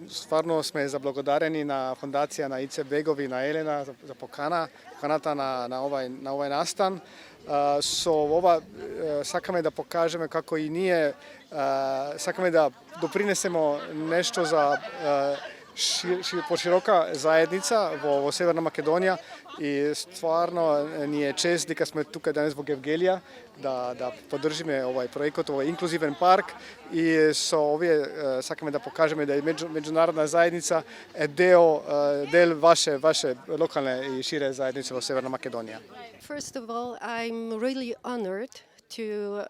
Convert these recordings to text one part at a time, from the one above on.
stvarno sme zablagodareni na fondacija, na Ice Begovi, na Elena za pokanata na ovaj nastan. Sakame da pokažeme kako i nije, sakame da doprinesemo nešto za široka zajednica vo Severna Makedonija i stvarno nije čest da smo tukaj danes zbog Evgelija da podržime ovaj projekat, ovaj inkluziven park i sakame da pokažeme da je međunarodna zajednica del vaše lokalne i šire zajednice vo Severna Makedonija. First of all, I'm really honored to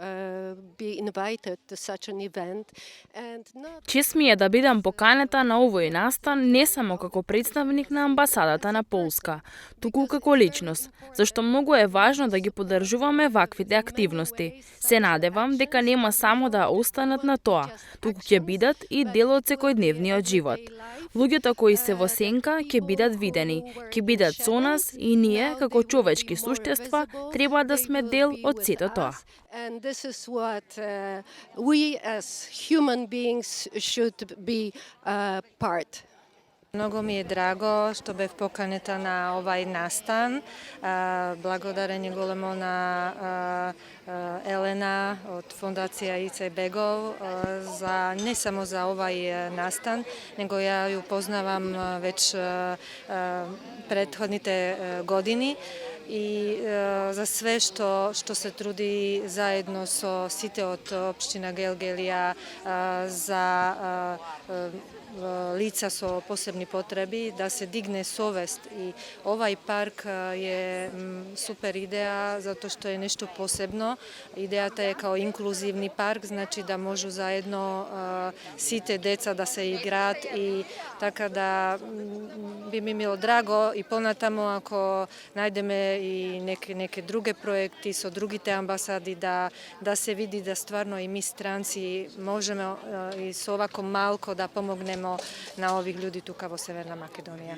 be invited to such an event and Čest mi je da бидам поканета на овој настан не само како представник на амбасадата на Полска, туку како личност, зашто многу е важно да ги поддржуваме ваквите активности. Се надевам дека нема само да останат на тоа, туку ќе бидат и дел од секојдневниот живот. Луѓето кои се во сенка ќе бидат видени, ќе бидат со нас и ние како човечки суштества треба да сме дел од сето тоа. And this is what we as human beings should be part. Mnogo mi je drago što bih pokaneta na ovaj nastan. Blagodarenje golemo na Elena od fondacija Ice Begov ne samo za ovaj nastan, nego ja ju poznavam već prethodnite godini i za sve što se trudi zajedno so site od opština Gelgelija za lica so posebni potrebi, da se digne sovest i ovaj park je super ideja zato što je nešto posebno. Ideja ta je kao inkluzivni park, znači da možu zajedno site deca da se igrat i tako da bi mi bilo drago i ponatamo ako najdeme i neke druge projekti so drugite ambasadi da se vidi da stvarno i mi stranci možemo i s ovako malko da pomognemo na ovih ljudi tuka vo Severna Makedonija.